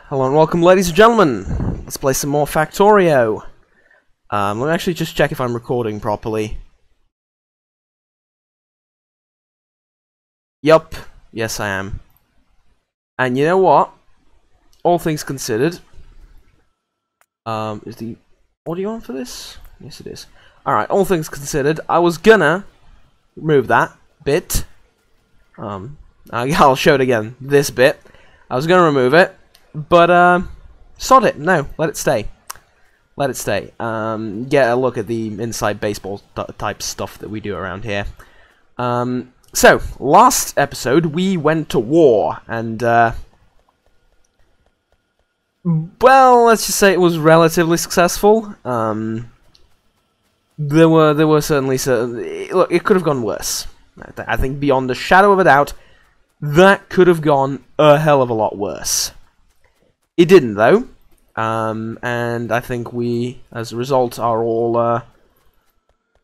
Hello and welcome, ladies and gentlemen. Let's play some more Factorio. Let me actually just check if I'm recording properly. Yup, yes I am. And you know what? All things considered, is the audio on for this? Yes it is. Alright, all things considered, I was gonna remove that bit. I'll show it again, this bit. I was gonna remove it, but sod it, no, let it stay. Let it stay. Get a look at the inside baseball type stuff that we do around here. So, last episode we went to war, and well, let's just say it was relatively successful. There were certainly look, it could have gone worse. I think beyond a shadow of a doubt, that could have gone a hell of a lot worse. It didn't, though, and I think we, as a result, are all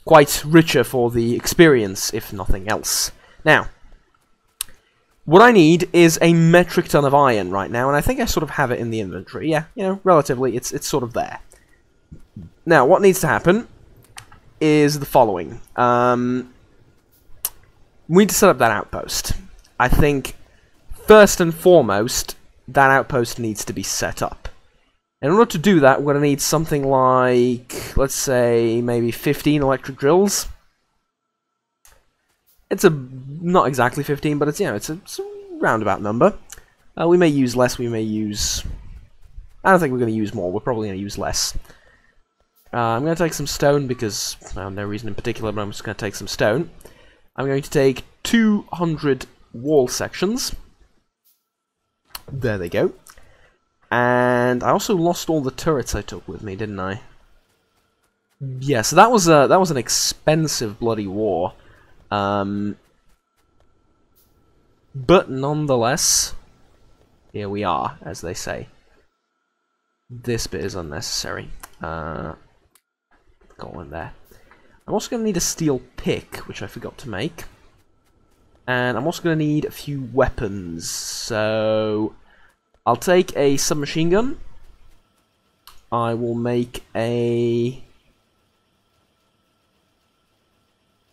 quite richer for the experience, if nothing else. Now, what I need is a metric ton of iron right now, and I think I sort of have it in the inventory. Yeah, you know, relatively, it's sort of there. Now, what needs to happen is the following. We need to set up that outpost. I think, first and foremost, that outpost needs to be set up. In order to do that, we're going to need something like, let's say, maybe 15 electric drills. It's not exactly 15, but it's, you know, it's a roundabout number. We may use less, we may use... I don't think we're going to use more, we're probably going to use less. I'm going to take some stone because, no reason in particular, but I'm just going to take some stone. I'm going to take 200 wall sections. There they go. And I also lost all the turrets I took with me, didn't I? Yeah, so that was an expensive bloody war. But nonetheless, here we are, as they say. This bit is unnecessary. Go on there. I'm also going to need a steel pick, which I forgot to make. And I'm also going to need a few weapons. So I'll take a submachine gun. I will make a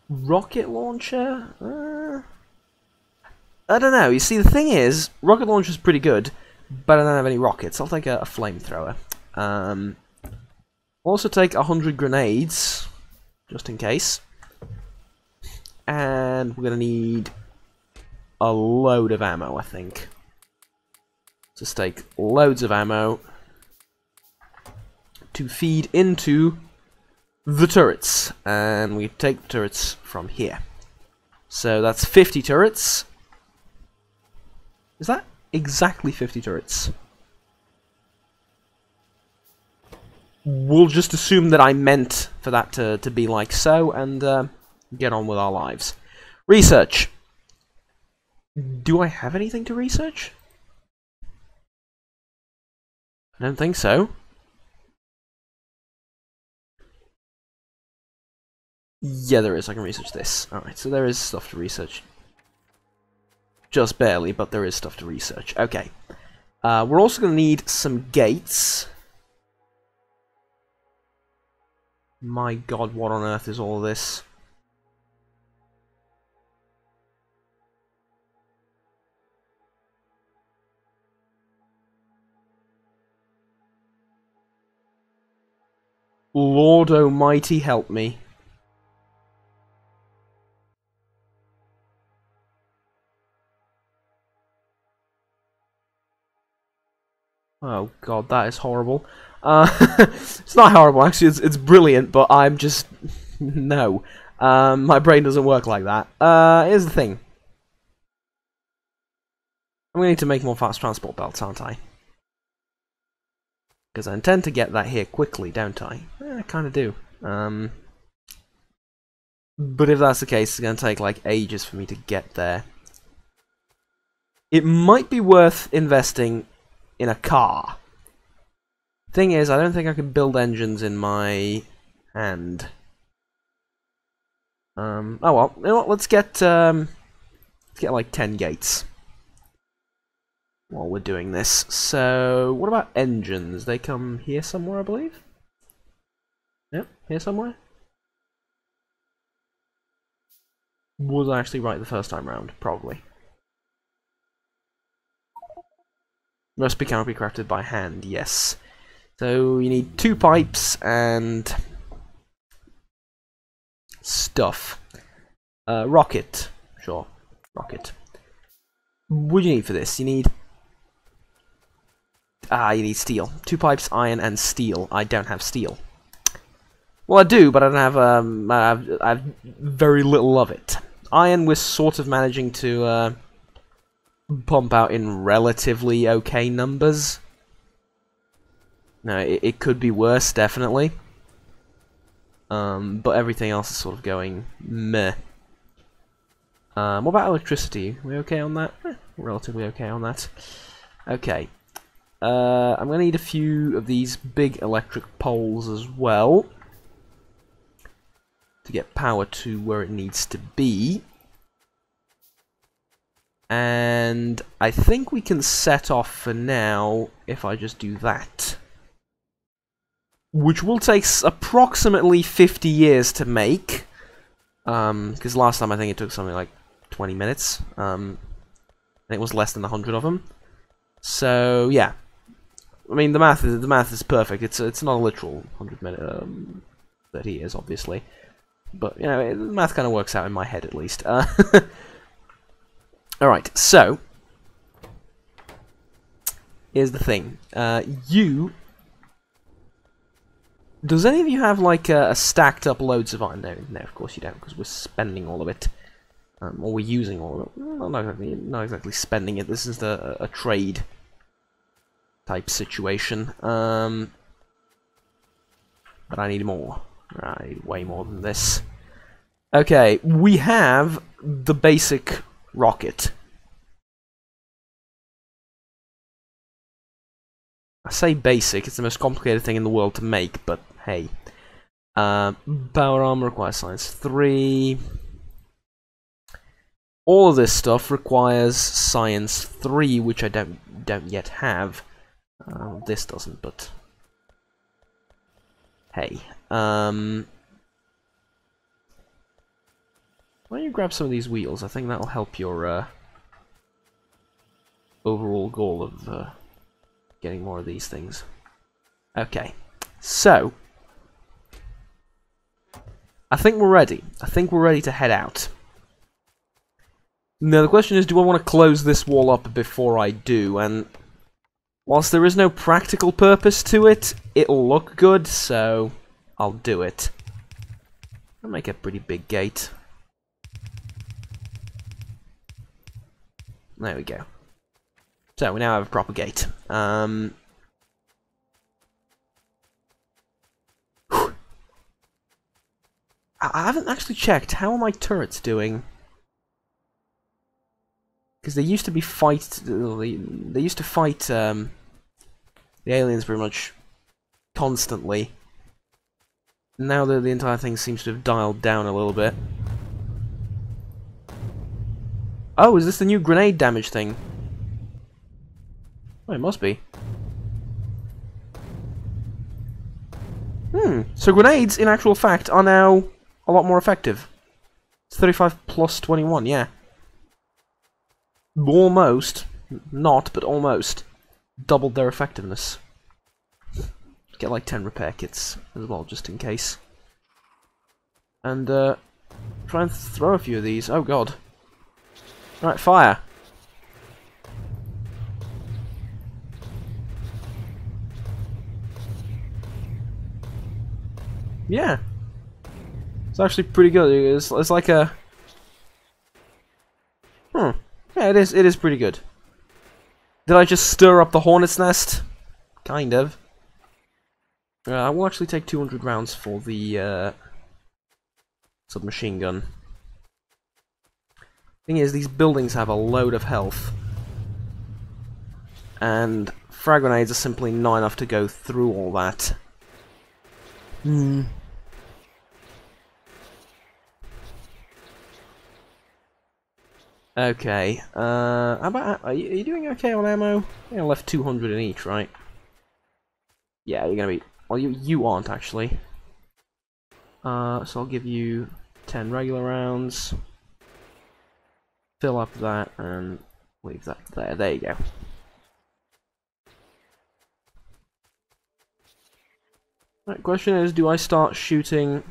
rocket launcher. I don't know. You see, the thing is, rocket launcher's pretty good, but I don't have any rockets. I'll take a flamethrower. I'll also take 100 grenades, just in case. And we're going to need a load of ammo, I think. Just take loads of ammo to feed into the turrets. And we take the turrets from here. So that's 50 turrets. Is that exactly 50 turrets? We'll just assume that I meant for that to be like so, and get on with our lives. Research. Do I have anything to research? I don't think so. Yeah, there is. I can research this. Alright, so there is stuff to research. Just barely, but there is stuff to research. Okay. We're also going to need some gates. My god, what on earth is all this? Lord Almighty, help me. Oh god, that is horrible. It's not horrible, actually, it's brilliant, but I'm just... no. My brain doesn't work like that. Here's the thing. I'm going to need to make more fast transport belts, aren't I? Because I intend to get that here quickly, don't I? I kind of do. But if that's the case, it's going to take like ages for me to get there. It might be worth investing in a car. Thing is, I don't think I can build engines in my hand. Oh well, you know what, let's get like 10 gates. while we're doing this. So, what about engines? They come here somewhere, I believe? Yep, here somewhere? Was I actually right the first time round? Probably. Recipe cannot be crafted by hand, yes. So, you need 2 pipes and stuff. Rocket. Sure, rocket. What do you need for this? You need... you need steel. 2 pipes, iron, and steel. I don't have steel. Well, I do, but I don't have, I have very little of it. Iron we're sort of managing to, pump out in relatively okay numbers. No, it could be worse, definitely. But everything else is sort of going meh. What about electricity? Are we okay on that? Relatively okay on that. Okay. I'm going to need a few of these big electric poles as well to get power to where it needs to be. And I think we can set off for now if I just do that. Which will take approximately 50 years to make. Because last time I think it took something like 20 minutes. And it was less than 100 of them. So, yeah. I mean, the math is perfect. It's not a literal 100 30 years, obviously. But, you know, the math kind of works out in my head, at least. Alright, so... here's the thing. Does any of you have, like, a stacked up loads of iron? No, of course you don't, because we're spending all of it. Or we're using all of it. Well, not exactly spending it. This is a trade type situation. But I need more. I need way more than this. Okay, we have the basic rocket. I say basic, it's the most complicated thing in the world to make, but hey. Power armor requires science 3. All of this stuff requires science 3, which I don't yet have. This doesn't, but hey. Why don't you grab some of these wheels? I think that'll help your overall goal of getting more of these things. Okay, so I think we're ready. I think we're ready to head out. Now the question is, do I want to close this wall up before I do? And whilst there is no practical purpose to it, it'll look good, so I'll do it. I'll make a pretty big gate. There we go. So we now have a proper gate. I haven't actually checked. How are my turrets doing? Because they used to be they used to fight the aliens pretty much constantly. Now the entire thing seems to have dialed down a little bit. Oh, is this the new grenade damage thing? Oh, it must be. So grenades, in actual fact, are now a lot more effective. It's 35 plus 21, yeah. Almost. Not, but almost. Doubled their effectiveness. Get like 10 repair kits as well, just in case. And, try and throw a few of these. Oh god. Right, fire. Yeah. It's actually pretty good. It's like a... Yeah, it is pretty good. Did I just stir up the hornet's nest? Kind of. I will actually take 200 rounds for the submachine gun. Thing is, these buildings have a load of health. And frag grenades are simply not enough to go through all that. Okay. How about, are you doing okay on ammo? I think I left 200 in each, right? Yeah, you're gonna be... Well, you aren't, actually. So I'll give you 10 regular rounds. Fill up that, and leave that there. There you go. Right, question is, do I start shooting...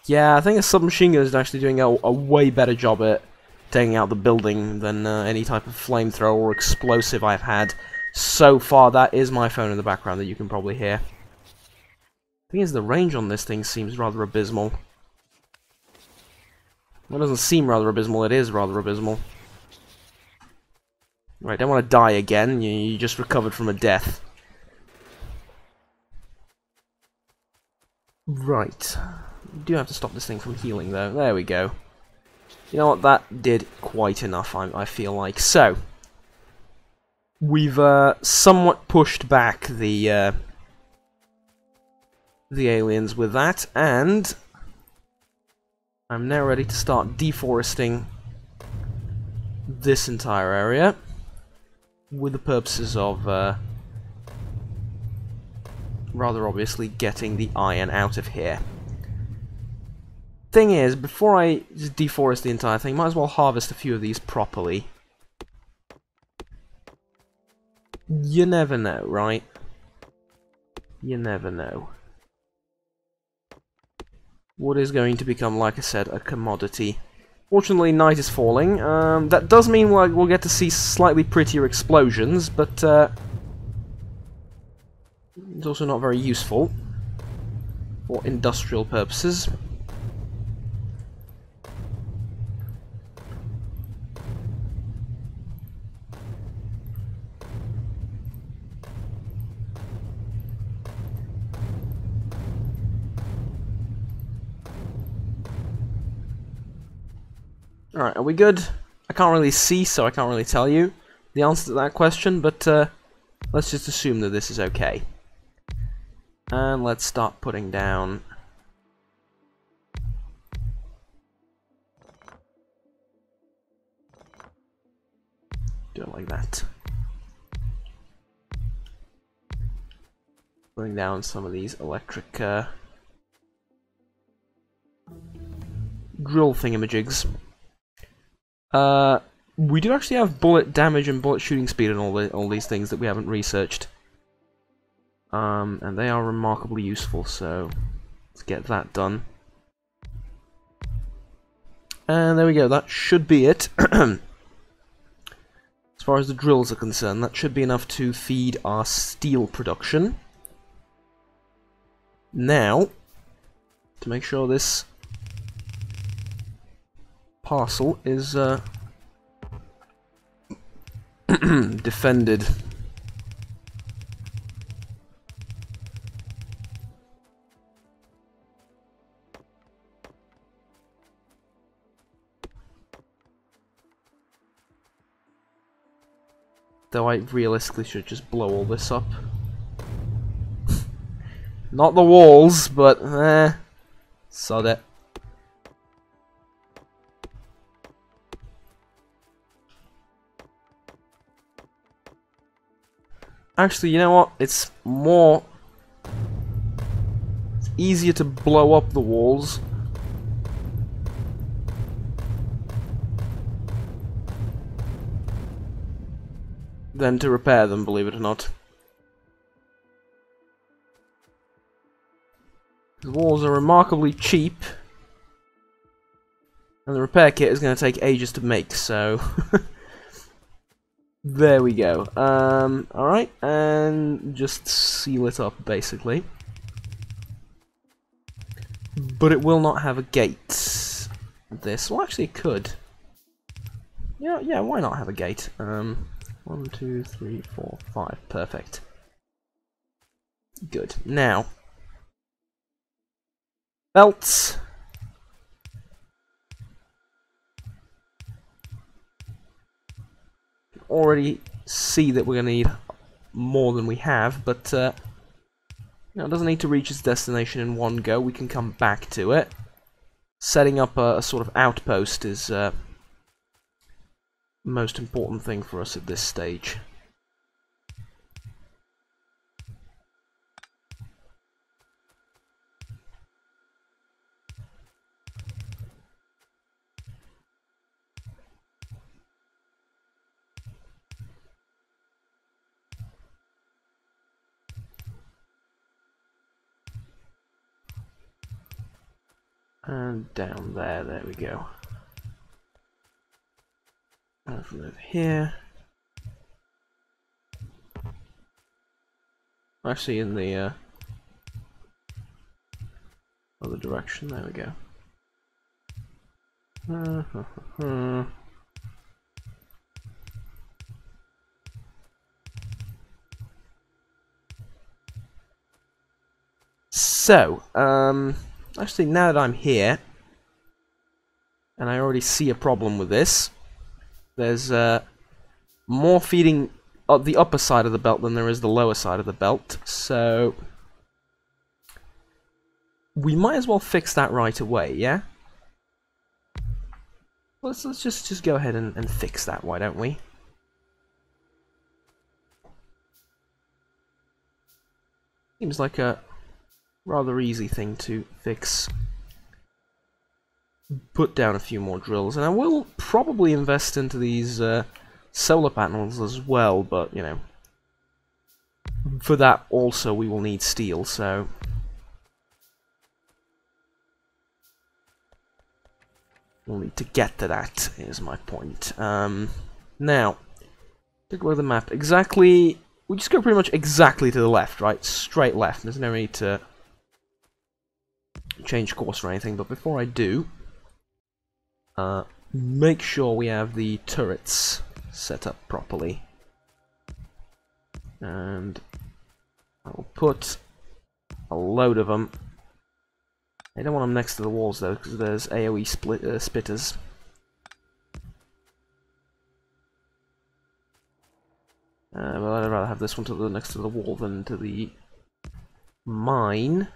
Yeah, I think a submachine gun is actually doing a way better job at taking out the building than any type of flamethrower or explosive I've had so far. That is my phone in the background that you can probably hear. The thing is, the range on this thing seems rather abysmal. Well, it doesn't seem rather abysmal, it is rather abysmal. Right, don't want to die again, you just recovered from a death. Right. You do have to stop this thing from healing, though. There we go. You know what? That did quite enough, I feel like. So, we've somewhat pushed back the aliens with that, and I'm now ready to start deforesting this entire area with the purposes of rather obviously getting the iron out of here. Thing is, before I just deforest the entire thing, might as well harvest a few of these properly. You never know, right? You never know. Wood is going to become, like I said, a commodity. Fortunately, night is falling. That does mean we'll get to see slightly prettier explosions, but it's also not very useful for industrial purposes. Alright, are we good? I can't really see, so I can't really tell you the answer to that question, but let's just assume that this is okay. And let's start putting down... Do it like that. Putting down some of these electric drill thingamajigs. We do actually have bullet damage and bullet shooting speed and all these things that we haven't researched. And they are remarkably useful, so let's get that done. And there we go, that should be it. As far as the drills are concerned, that should be enough to feed our steel production. Now, to make sure this parcel is defended. Though I realistically should just blow all this up. Not the walls, but sod it. Actually, you know what? It's easier to blow up the walls than to repair them, believe it or not. The walls are remarkably cheap, and the repair kit is going to take ages to make, so... There we go. Alright, and just seal it up, basically. But it will not have a gate. This, well, actually it could. Yeah, why not have a gate? 1, 2, 3, 4, 5. Perfect. Good. Now, belts. Already see that we're going to need more than we have, but it doesn't need to reach its destination in one go. We can come back to it. Setting up a sort of outpost is most important thing for us at this stage. And down there, there we go. And from over here. Actually in the other direction, there we go. So, actually now that I'm here, and I already see a problem with this, there's more feeding the upper side of the belt than there is the lower side of the belt, so we might as well fix that right away, yeah? Let's just go ahead and fix that, why don't we? Seems like a rather easy thing to fix. Put down a few more drills, and I will probably invest into these solar panels as well, but you know, for that also we will need steel, so we'll need to get to that, is my point. Now, take a look at the map. Exactly, we just go pretty much exactly to the left, right? Straight left. There's no need to change course or anything, but before I do, make sure we have the turrets set up properly. And I'll put a load of them. I don't want them next to the walls though, because there's AoE spitters. But I'd rather have this one next to the wall than to the mine.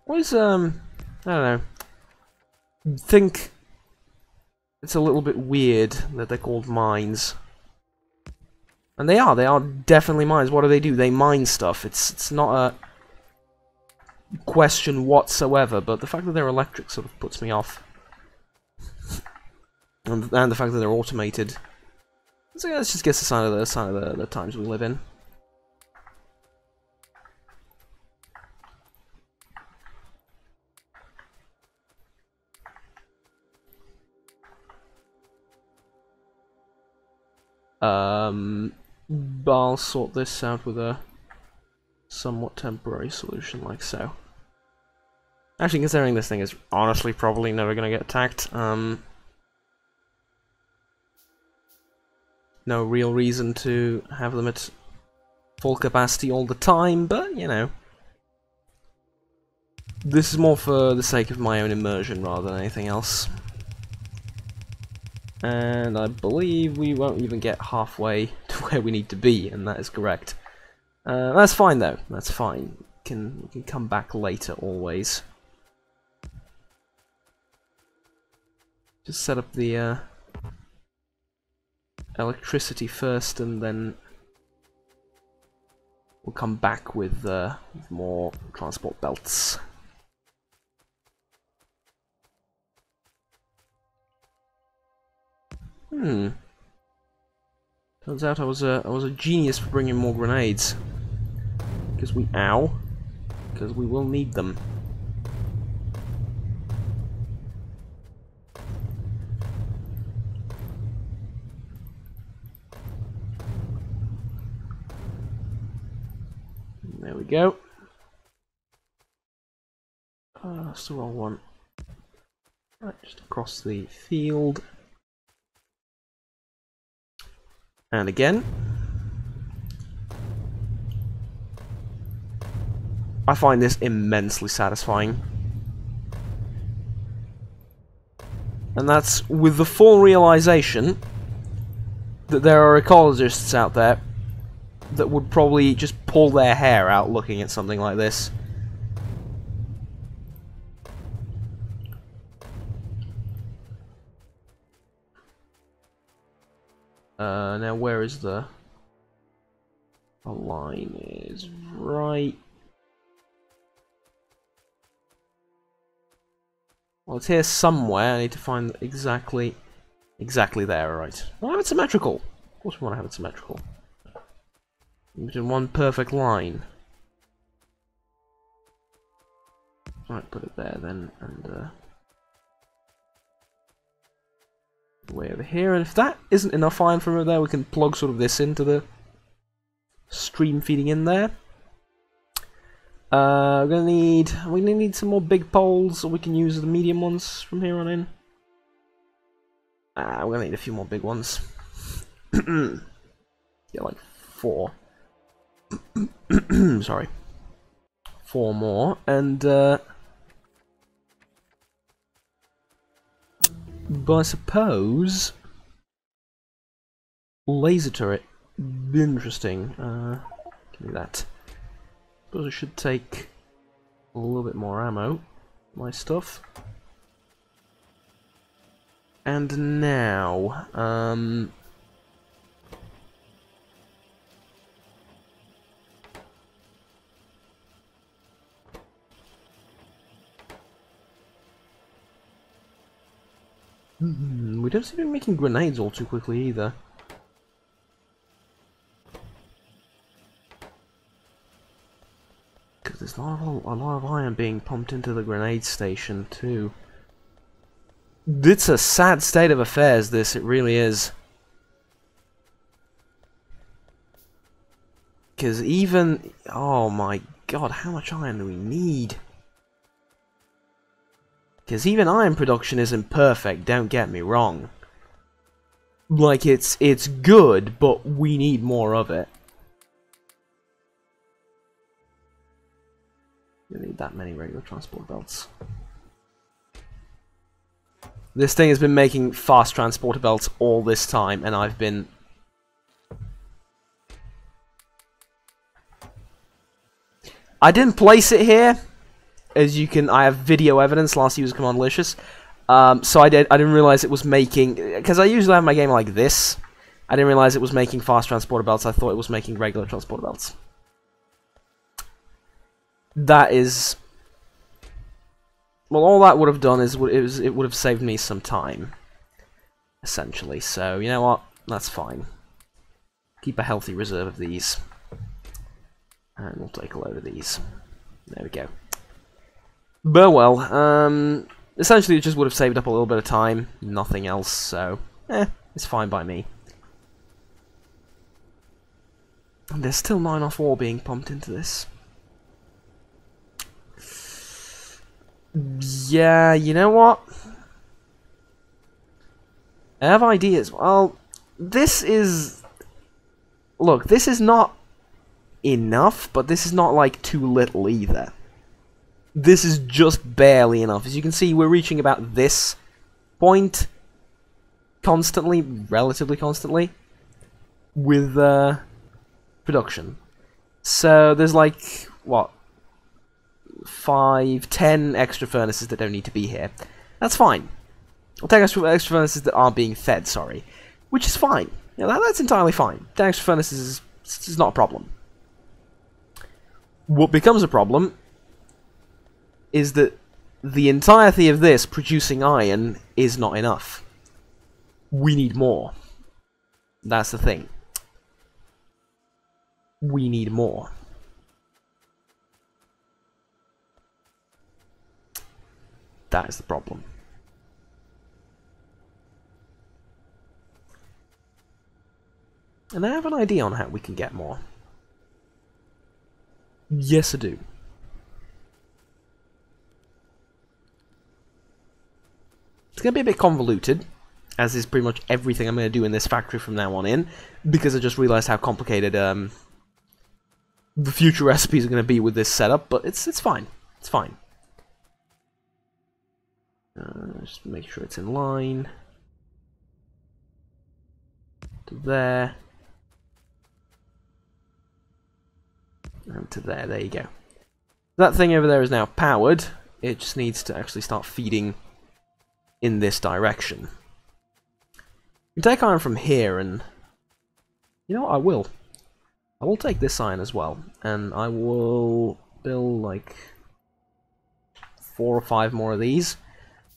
Always, I don't know, think it's a little bit weird that they're called mines. And they are definitely mines. What do? They mine stuff. It's not a question whatsoever, but the fact that they're electric sort of puts me off. And the fact that they're automated. So yeah, let's just get a sign of the times we live in. But I'll sort this out with a somewhat temporary solution like so. Actually, considering this thing is honestly probably never going to get attacked, no real reason to have them at full capacity all the time, but, you know, this is more for the sake of my own immersion rather than anything else. And I believe we won't even get halfway to where we need to be, and that is correct. That's fine though, that's fine. We can come back later always. Just set up the electricity first, and then we'll come back with more transport belts. Turns out I was a genius for bringing more grenades. Because we will need them. There we go. That's the wrong one. Right, just across the field. And again. I find this immensely satisfying. And that's with the full realization that there are ecologists out there that would probably just pull their hair out looking at something like this. Now where is the line? Is right. Well, it's here somewhere. I need to find exactly there. Right. I want to have it symmetrical. Of course, we want to have it symmetrical. In one perfect line. Right, put it there then, and way over here. And if that isn't enough iron from over there, we can plug sort of this into the stream feeding in there. We're gonna need some more big poles, so we can use the medium ones from here on in. We're gonna need a few more big ones. Yeah, like 4. Sorry, 4 more, and but I suppose laser turret, interesting. Give me that. Suppose I should take a little bit more ammo. My stuff. And now, we don't seem to be making grenades all too quickly either. Because there's a lot of iron being pumped into the grenade station too. It's a sad state of affairs, this, it really is. Because even... oh my god, how much iron do we need? Because even iron production isn't perfect, don't get me wrong. Like, it's good, but we need more of it. You need that many regular transport belts. This thing has been making fast transporter belts all this time, and I've been... I didn't place it here. As you can, I have video evidence. Last use Commandlicious. So I didn't realize it was making, because I usually have my game like this. I didn't realize it was making fast transporter belts. I thought it was making regular transporter belts. That is, well, all that would have done is it would have saved me some time, essentially. So you know what? That's fine. Keep a healthy reserve of these, and we'll take a load of these. There we go. But well, essentially it just would have saved up a little bit of time, nothing else, so, it's fine by me. And there's still 9 off ore being pumped into this. Yeah, you know what? I have ideas. Well, this is... look, this is not enough, but this is not, like, too little either. This is just barely enough. As you can see, we're reaching about this point constantly, relatively constantly, with production. So there's like, what, 5, 10 extra furnaces that don't need to be here. That's fine. I'll take extra furnaces that aren't being fed, sorry. Which is fine. You know, that's entirely fine. 10 extra furnaces is not a problem. What becomes a problem is that the entirety of this producing iron is not enough. We need more. That's the thing. We need more. That is the problem. And I have an idea on how we can get more. Yes, I do. It's going to be a bit convoluted, as is pretty much everything I'm going to do in this factory from now on in, because I just realized how complicated the future recipes are going to be with this setup, but it's fine. It's fine. Just make sure it's in line. To there. And to there. There you go. That thing over there is now powered. It just needs to actually start feeding in this direction. You take iron from here and You know what, I will. I will take this iron as well, and I will build like 4 or 5 more of these.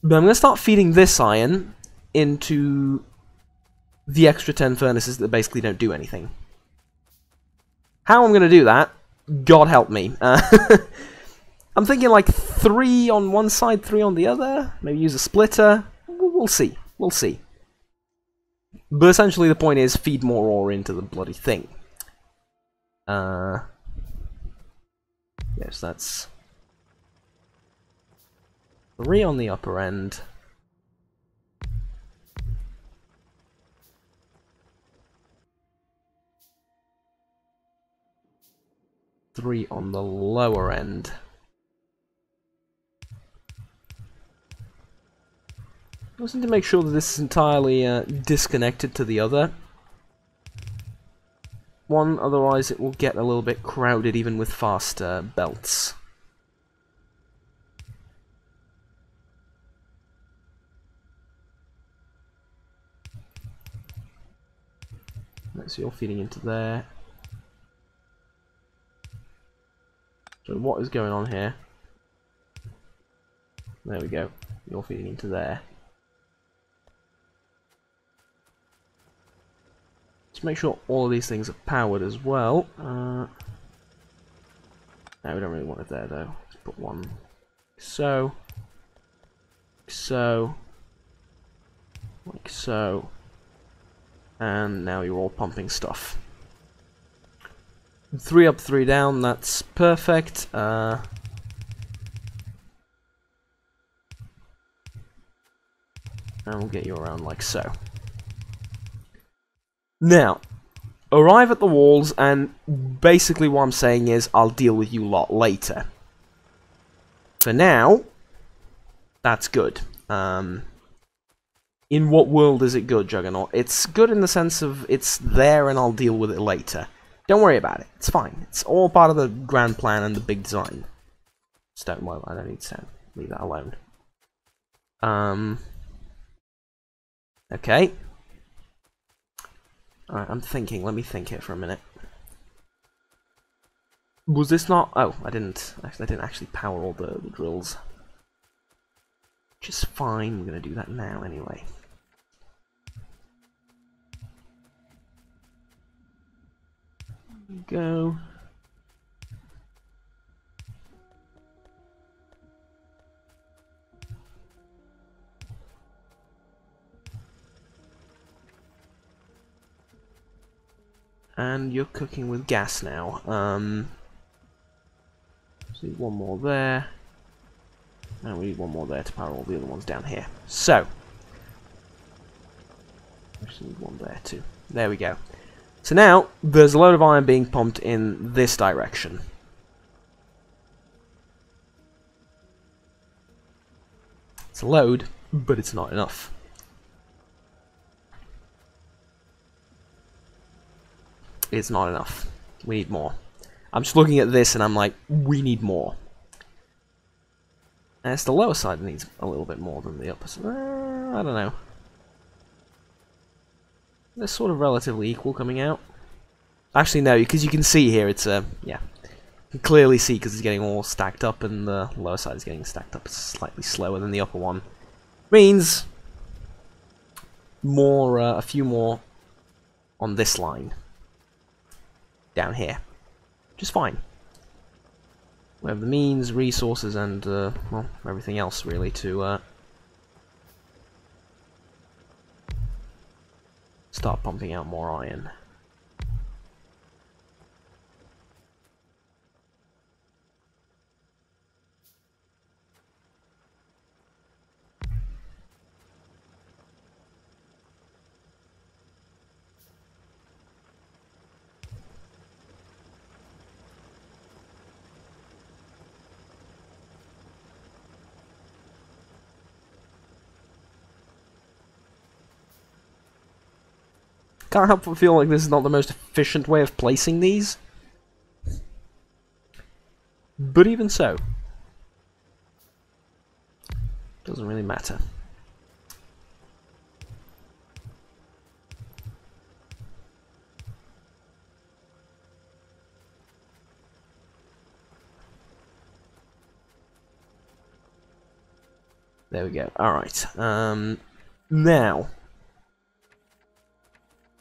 But I'm going to start feeding this iron into the extra 10 furnaces that basically don't do anything. How I'm going to do that, God help me. I'm thinking like 3 on one side, 3 on the other. Maybe use a splitter. We'll see. We'll see. But essentially the point is feed more ore into the bloody thing. Yes, that's 3 on the upper end. Three on the lower end. I just need to make sure that this is entirely disconnected to the other one, otherwise it will get a little bit crowded even with faster belts. Right, so you're feeding into there. So what is going on here? There we go. You're feeding into there. Let's make sure all of these things are powered as well. No, we don't really want it there though. Let's put one like so. Like so. And now you're all pumping stuff. 3 up, 3 down, that's perfect. And we'll get you around like so. Now, arrive at the walls, and basically what I'm saying is I'll deal with you lot later. For now, that's good. In what world is it good, Juggernaut? It's good in the sense of it's there and I'll deal with it later. Don't worry about it. It's fine. It's all part of the grand plan and the big design. Stone, well, I don't need stone. Leave that alone. Okay. Alright, I'm thinking. Let me think here for a minute. Was this not... Oh, I didn't actually power all the drills. Which is fine. We're going to do that now anyway. Go. And you're cooking with gas now. So one more there. And we need one more there to power all the other ones down here. So. Actually need one there too. There we go. So now, there's a load of iron being pumped in this direction. It's a load, but it's not enough. It's not enough. We need more. I'm just looking at this and I'm like, we need more. And it's the lower side that needs a little bit more than the upper side. I don't know. They're sort of relatively equal coming out. Actually, no, because you can see here it's yeah. You can clearly see because it's getting all stacked up, and the lower side is getting stacked up slightly slower than the upper one. Means more, a few more on this line down here, which is fine. We have the means, resources, and well, everything else really to start pumping out more iron. Can't help but feel like this is not the most efficient way of placing these. But even so, doesn't really matter. There we go. Alright. Now,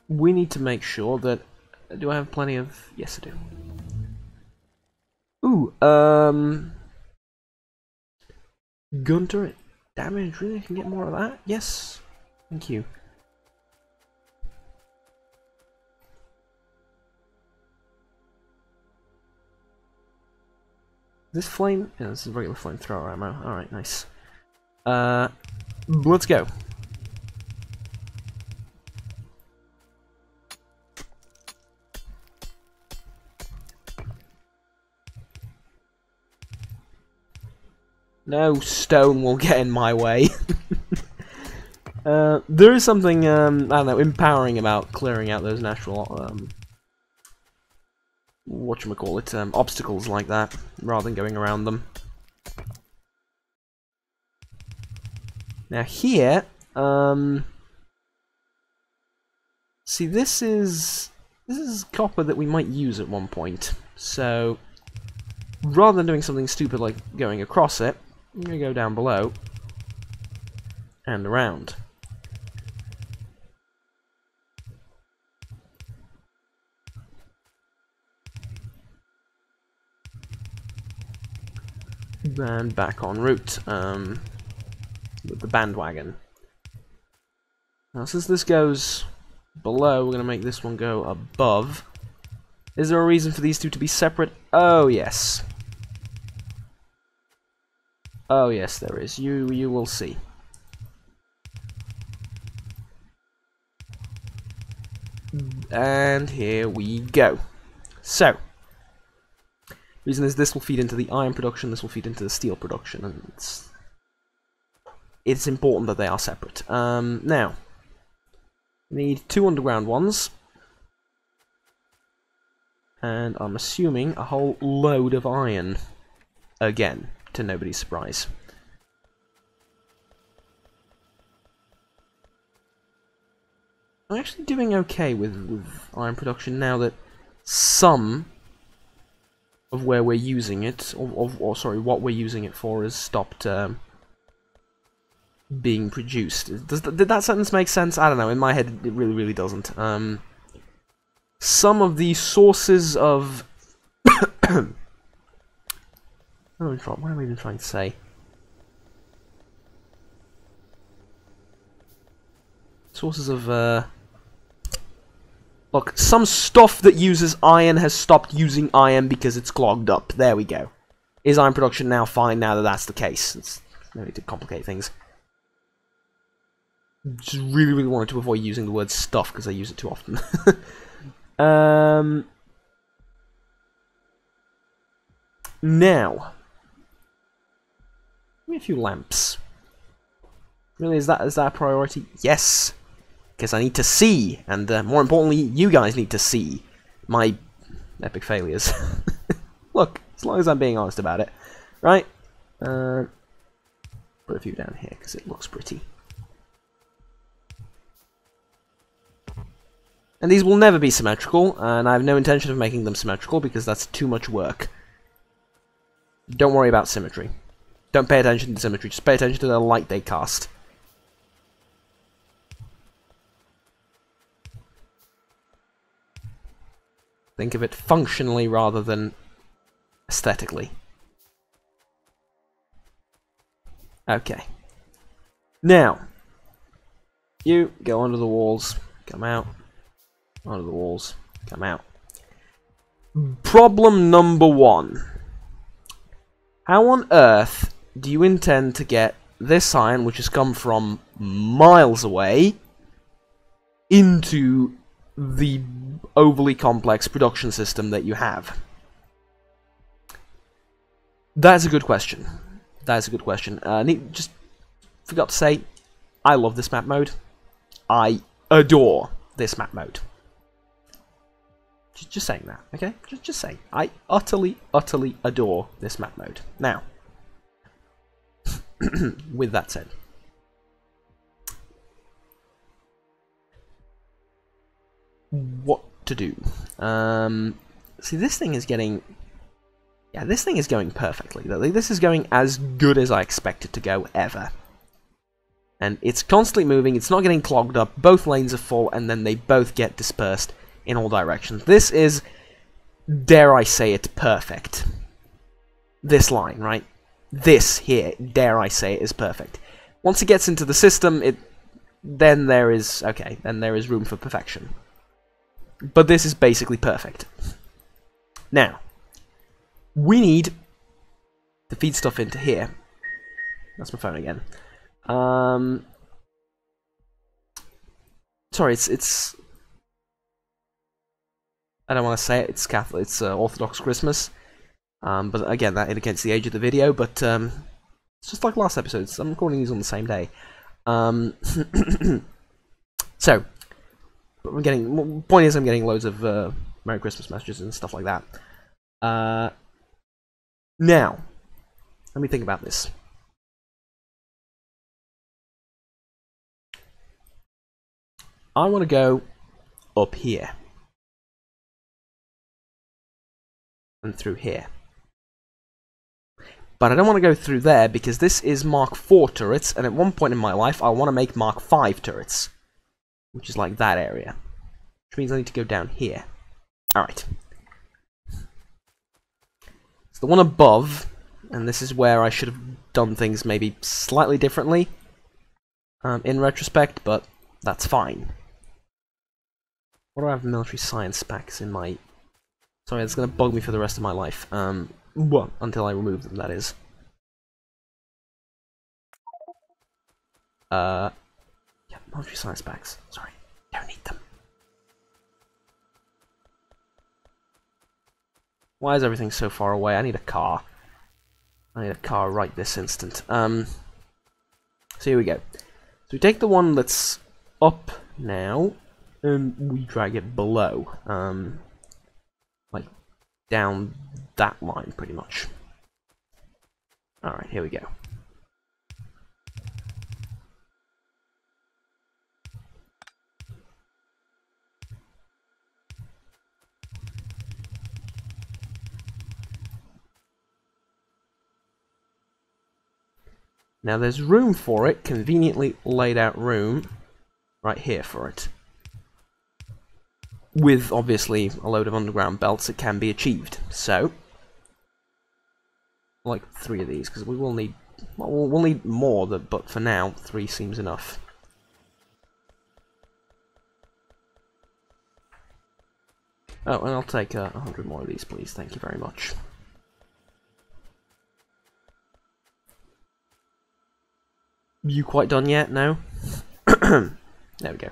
we need to make sure that... Do I have plenty of... Yes, I do. Ooh, gun turret damage. Really? I can get more of that? Yes. Thank you. This flame? Yeah, this is regular flamethrower ammo. Alright, nice. Let's go. No stone will get in my way. There is something, I don't know, empowering about clearing out those natural, whatchamacallit, obstacles like that, rather than going around them. Now here, see this is copper that we might use at one point, so rather than doing something stupid like going across it, I'm going to go down below and around. And back en route with the bandwagon. Now since this goes below, we're going to make this one go above. Is there a reason for these two to be separate? Oh yes. Oh yes, there is. You will see. And here we go. So, reason is this will feed into the iron production, this will feed into the steel production, and it's important that they are separate. Now, we need 2 underground ones, and I'm assuming a whole load of iron again. To nobody's surprise. I'm actually doing okay with iron production now that some of where we're using it, or sorry, what we're using it for, has stopped being produced. Did that sentence make sense? I don't know. In my head, it really doesn't. Some of the sources of what am I even trying to say? Sources of, look, some stuff that uses iron has stopped using iron because it's clogged up. There we go. Is iron production now fine now that that's the case? It's no need to complicate things. Just really wanted to avoid using the word stuff because I use it too often. Now... Give me a few lamps. Really, is that a priority? Yes! Because I need to see, and more importantly, you guys need to see my epic failures. Look, as long as I'm being honest about it. Right? Put a few down here, because it looks pretty. And these will never be symmetrical, and I have no intention of making them symmetrical, because that's too much work. Don't worry about symmetry. Don't pay attention to symmetry, just pay attention to the light they cast. Think of it functionally rather than aesthetically. Okay. Now, you go under the walls, come out, under the walls, come out. Problem number 1. How on earth do you intend to get this iron, which has come from miles away, into the overly complex production system that you have? That's a good question. That's a good question. Just forgot to say, I love this map mode. I adore this map mode. Just saying that, okay? Just saying. I utterly adore this map mode. Now, with that said, what to do? See, this thing is getting... Yeah, this thing is going perfectly. This is going as good as I expect it to go, ever. And it's constantly moving, it's not getting clogged up, both lanes are full, and then they both get dispersed in all directions. This is, dare I say it, perfect. This line, right? This here, dare I say it, is perfect. Once it gets into the system, then there is room for perfection. But this is basically perfect. Now, we need to feed stuff into here. That's my phone again. Sorry, it's. I don't want to say it. It's Catholic. It's Orthodox Christmas. But again, that indicates the age of the video. But it's just like last episode. I'm recording these on the same day. So, point is, I'm getting loads of Merry Christmas messages and stuff like that. Now, let me think about this. I want to go up here. And through here. But I don't want to go through there because this is Mark 4 turrets, and at one point in my life I want to make Mark 5 turrets. Which is like that area. Which means I need to go down here. Alright. It's the one above, and this is where I should have done things maybe slightly differently. In retrospect, but that's fine. What do I have military science specs in my... Sorry, that's going to bug me for the rest of my life. Well, until I remove them, that is. Yeah, military science specs. Sorry, don't need them. Why is everything so far away? I need a car. I need a car right this instant. So here we go. So we take the one that's up now, and we drag it below. Like, down that line, pretty much. Alright, here we go. Now there's room for it, conveniently laid out room, right here for it. With, obviously, a load of underground belts, it can be achieved. So, like 3 of these, because we will need, well, we'll need more, but for now, 3 seems enough. Oh, and I'll take 100 more of these, please. Thank you very much. You quite done yet? No? There we go.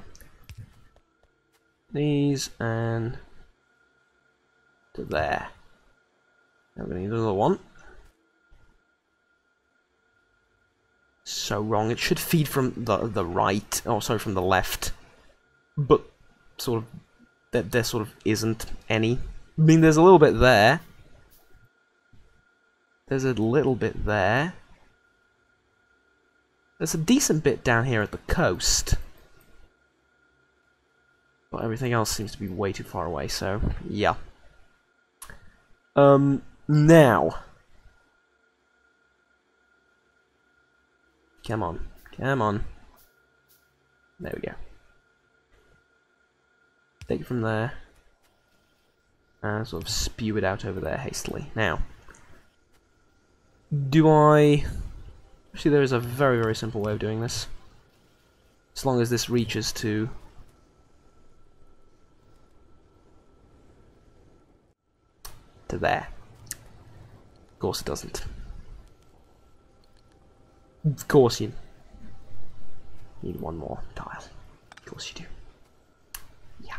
These, and to there. Now we're going to need another one. So wrong. It should feed from the right, oh sorry, from the left. But sort of, there sort of isn't any. I mean, there's a little bit there. There's a little bit there. There's a decent bit down here at the coast. But everything else seems to be way too far away, so, yeah. Now. Come on. Come on. There we go. Take it from there. And sort of spew it out over there hastily. Now. Do I... Actually, there is a very, very simple way of doing this. As long as this reaches to... there. Of course it doesn't. Of course you need one more tile. Of course you do. Yeah.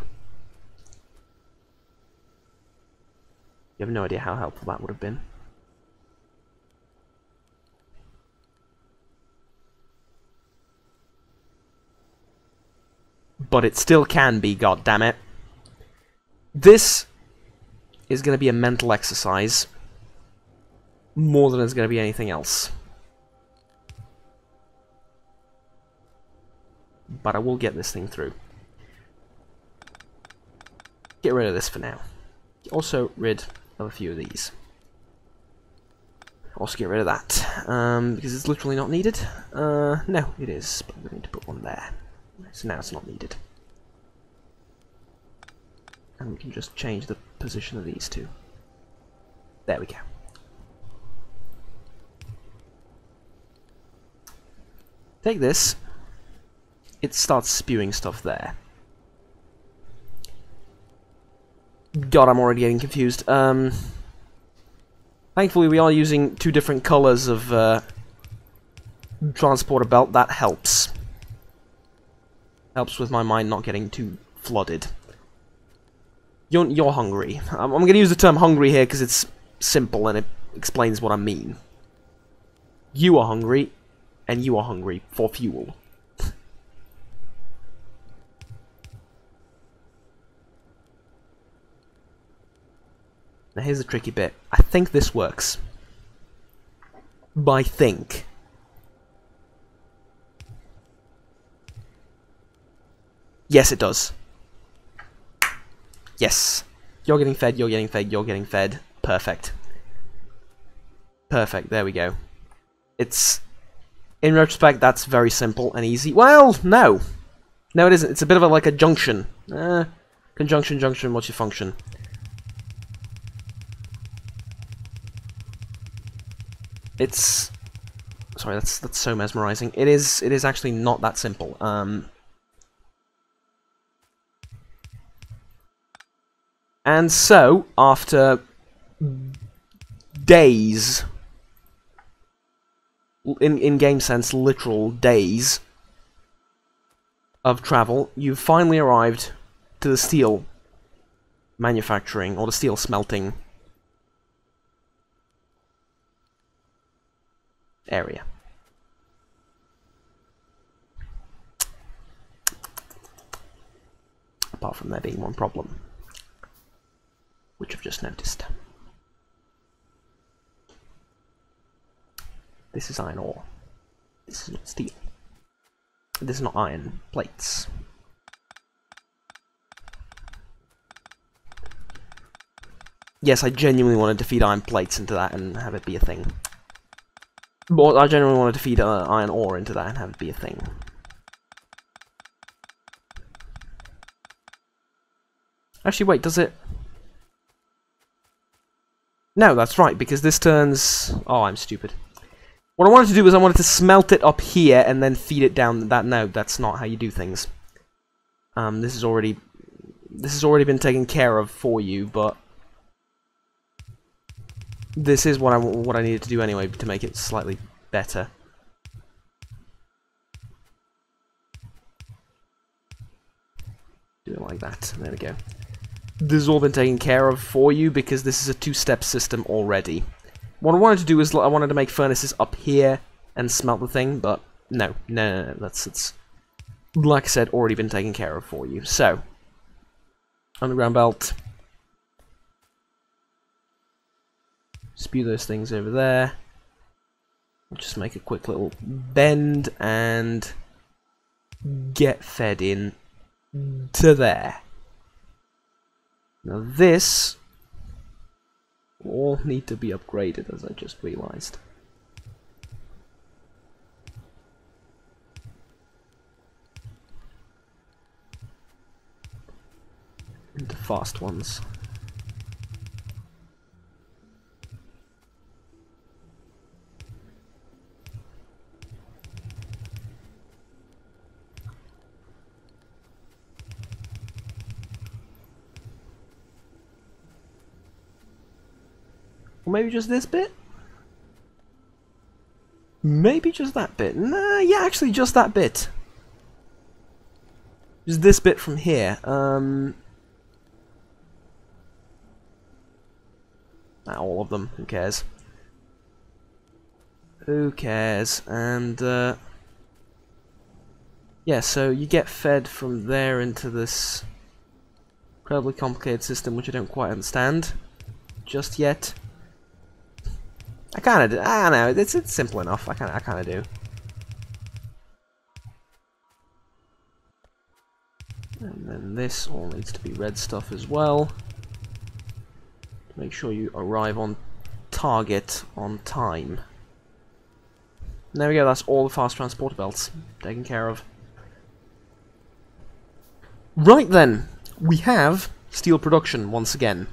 You have no idea how helpful that would have been. But it still can be, goddammit. This is going to be a mental exercise more than it's going to be anything else. But I will get this thing through. Get rid of this for now. Also rid of a few of these. Also get rid of that, because it's literally not needed. No, it is, but we need to put one there. So now it's not needed. And we can just change the position of these two. There we go. Take this. It starts spewing stuff there. God, I'm already getting confused. Thankfully, we are using two different colors of transporter belt. That helps. Helps with my mind not getting too flooded. You're hungry. I'm going to use the term hungry here because it's simple and it explains what I mean. You are hungry, and you are hungry for fuel. Now here's the tricky bit. I think this works. By think. Yes, it does. Yes. You're getting fed, you're getting fed, you're getting fed. Perfect. Perfect, there we go. It's... In retrospect, that's very simple and easy. Well, no. No, it isn't. It's a bit of like a junction. Conjunction, junction, what's your function? It's... Sorry, that's so mesmerizing. It is actually not that simple. And so, after days, in game sense, literal days of travel, you've finally arrived to the steel manufacturing, or the steel smelting area. Apart from there being one problem, which I've just noticed. This is iron ore. This is not steel. This is not iron plates. Yes, I genuinely wanted to feed iron plates into that and have it be a thing. But I genuinely wanted to feed iron ore into that and have it be a thing. Actually, wait, does it? No, that's right, because this turns... Oh, I'm stupid. What I wanted to do is I wanted to smelt it up here and then feed it down that... No, that's not how you do things. This has already been taken care of for you, but... This is what I needed to do anyway to make it slightly better. Do it like that. There we go. This has all been taken care of for you because this is a two-step system already. What I wanted to do is I wanted to make furnaces up here and smelt the thing, but no. It's like I said, already been taken care of for you. So, underground belt. Spew those things over there. I'll just make a quick little bend and get fed in to there. Now this will all need to be upgraded, as I just realized. Into fast ones. Or maybe just this bit? Maybe just that bit. Nah, yeah, actually just that bit. Just this bit from here. Not all of them, who cares? Who cares? And, yeah, so you get fed from there into this incredibly complicated system, which I don't quite understand just yet. I don't know, it's simple enough, I kinda do. And then this all needs to be red stuff as well. Make sure you arrive on target on time. There we go, that's all the fast transporter belts taken care of. Right then, we have steel production once again.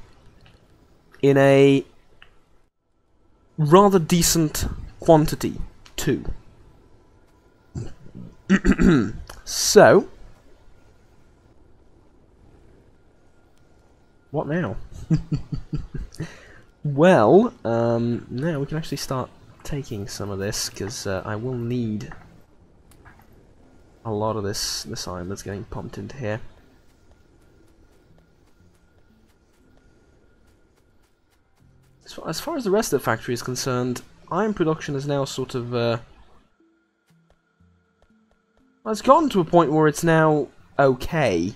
In a rather decent quantity, too. So, what now? Well, now we can actually start taking some of this, because I will need a lot of this iron that's getting pumped into here. As far as the rest of the factory is concerned, iron production is now sort of it's gotten to a point where it's now okay.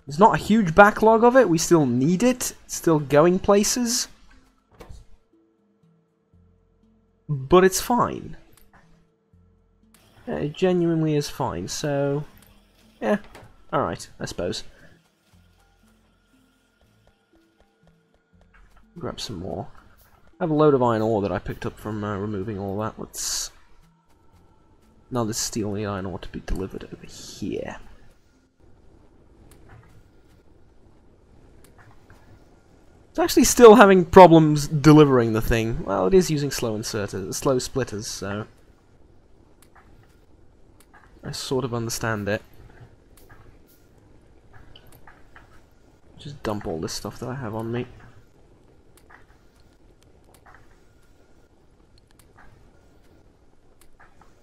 There's not a huge backlog of it, we still need it, it's still going places. But it's fine. Yeah, it genuinely is fine, so... yeah, alright, I suppose. Grab some more. I have a load of iron ore that I picked up from removing all that. Let's... now this steel and the iron ore to be delivered over here. It's actually still having problems delivering the thing. Well, it is using slow inserters, slow splitters, so... I sort of understand it. Just dump all this stuff that I have on me.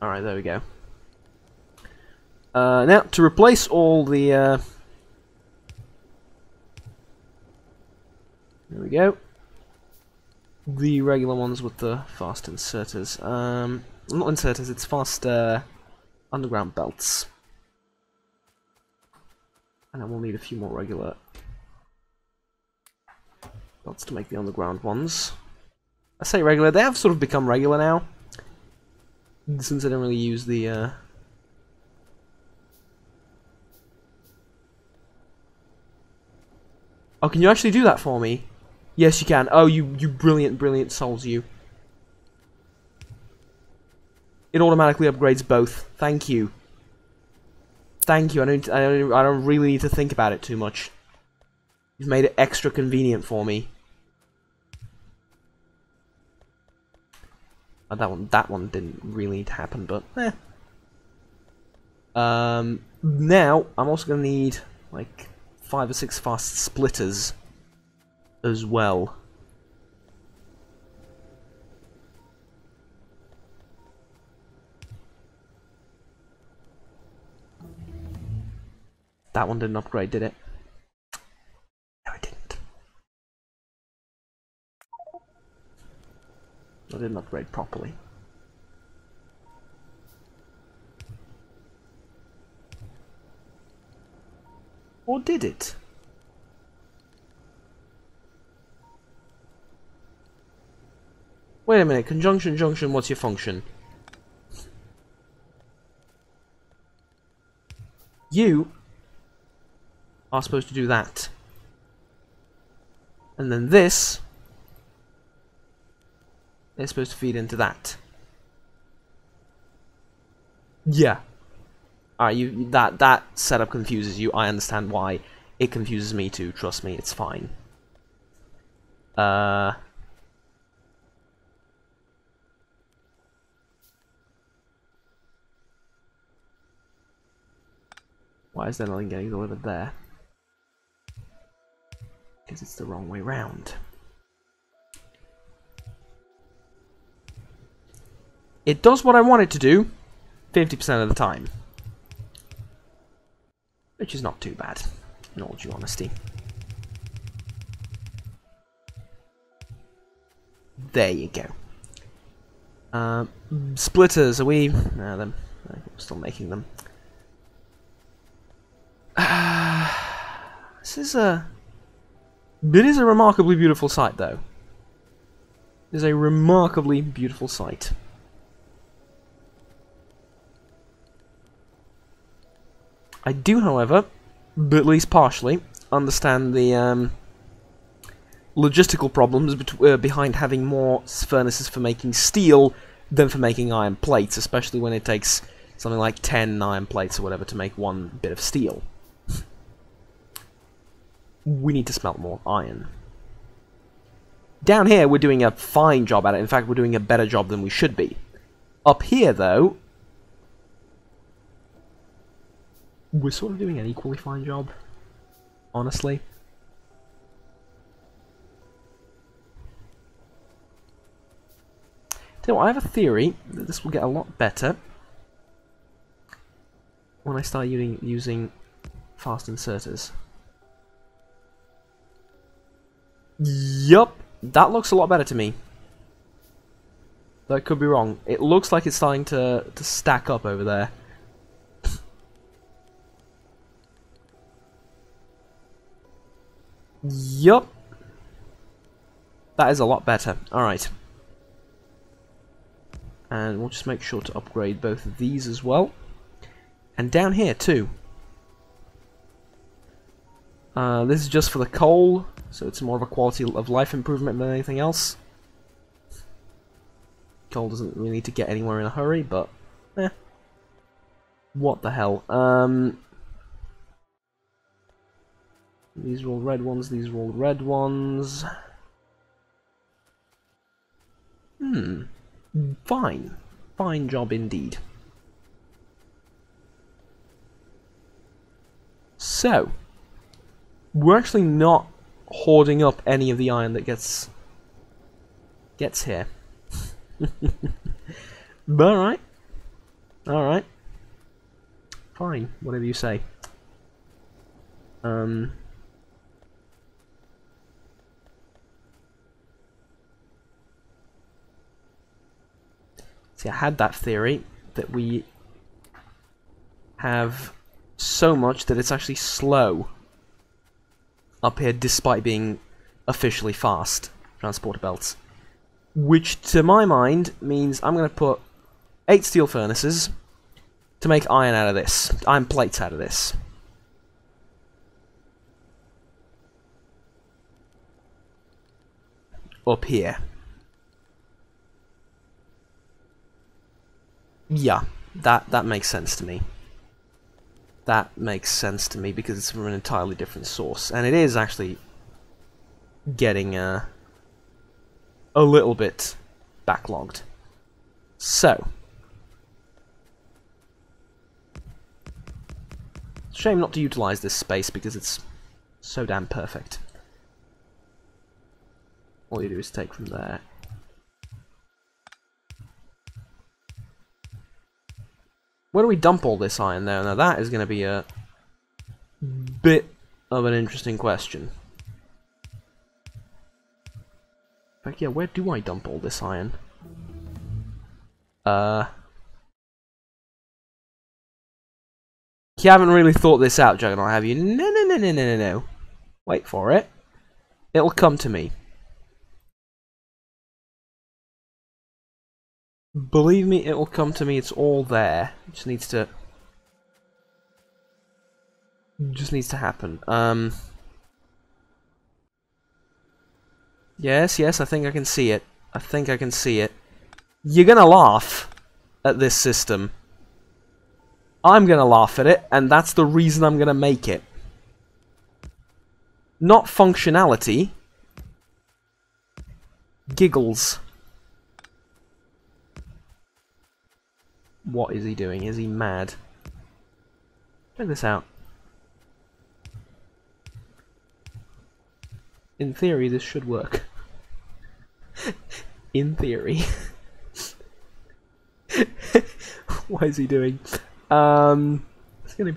Alright, there we go. Now, to replace all the... there we go. The regular ones with the fast inserters. Not inserters, it's fast underground belts. And then we'll need a few more regular belts to make the underground ones. I say regular, they have sort of become regular now. Since I don't really use the Oh, can you actually do that for me? Yes, you can. Oh, you brilliant, brilliant souls, you. It automatically upgrades both. Thank you. Thank you. I don't really need to think about it too much. You've made it extra convenient for me. That one didn't really need to happen, but eh. Now I'm also gonna need like 5 or 6 fast splitters as well. That one didn't upgrade, did it? No, it didn't. I didn't upgrade properly. Or did it? Wait a minute, conjunction, junction, what's your function? You are supposed to do that. And then this is supposed to feed into that. Yeah. Alright, that setup confuses you. I understand why. It confuses me too, trust me, it's fine. Why is there nothing getting delivered there? Because it's the wrong way round. It does what I want it to do 50% of the time. Which is not too bad, in all due honesty. There you go. Splitters, are we? No, them. We're still making them. This is a... It is a remarkably beautiful sight, though. It is a remarkably beautiful sight. I do, however, at least partially, understand the logistical problems behind having more furnaces for making steel than for making iron plates, especially when it takes something like 10 iron plates or whatever to make one bit of steel. We need to smelt more iron. Down here, we're doing a fine job at it. In fact, we're doing a better job than we should be. Up here, though, we're sort of doing an equally fine job, honestly. Tell you what, I have a theory that this will get a lot better when I start using fast inserters. Yup, that looks a lot better to me. Though I could be wrong. It looks like it's starting to stack up over there. Yup. That is a lot better. Alright. And we'll just make sure to upgrade both of these as well. And down here too. This is just for the coal, so it's more of a quality of life improvement than anything else. Coal doesn't really need to get anywhere in a hurry, but what the hell? These are all red ones, these are all red ones. Fine. Fine job indeed. So, we're actually not hoarding up any of the iron that gets here. But alright. Alright. Fine, whatever you say. See, I had that theory that we have so much that it's actually slow up here despite being officially fast, transporter belts. Which, to my mind, means I'm going to put 8 steel furnaces to make iron out of this. Iron plates out of this. Up here. Yeah, that makes sense to me. That makes sense to me because it's from an entirely different source. And it is actually getting a little bit backlogged. So. Shame not to utilize this space because it's so damn perfect. All you do is take from there. Where do we dump all this iron though? Now that is going to be a bit of an interesting question. In fact, yeah, where do I dump all this iron? You haven't really thought this out, Juggernaut, have you? No. Wait for it. It'll come to me. Believe me, it will come to me. It's all there. It just needs to happen. Yes, I think I can see it. I think I can see it. You're gonna laugh at this system. I'm gonna laugh at it, and that's the reason I'm gonna make it. Not functionality. Giggles. What is he doing? Is he mad? Check this out. In theory, this should work. In theory. What is he doing? It's gonna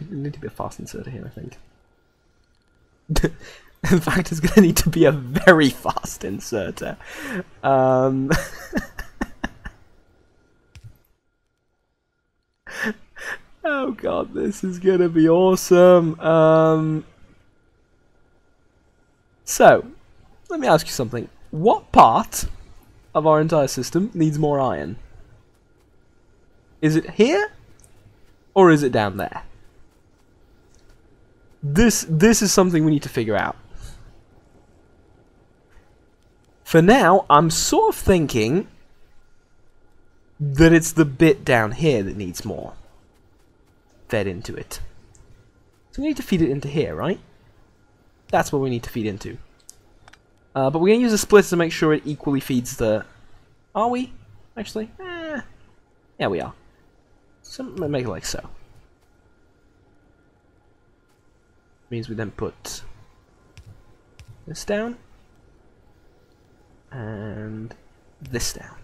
need to be a fast inserter here, I think. In fact, it's gonna need to be a very fast inserter. Oh god, this is gonna be awesome. So, let me ask you something. What part of our entire system needs more iron? Is it here? Or is it down there? This is something we need to figure out. For now, I'm sort of thinking that it's the bit down here that needs more fed into it. So we need to feed it into here, right? That's what we need to feed into. But we're going to use a splitter to make sure it equally feeds the... Are we? Actually? Yeah, we are. So make it like so. Means we then put this down. And this down.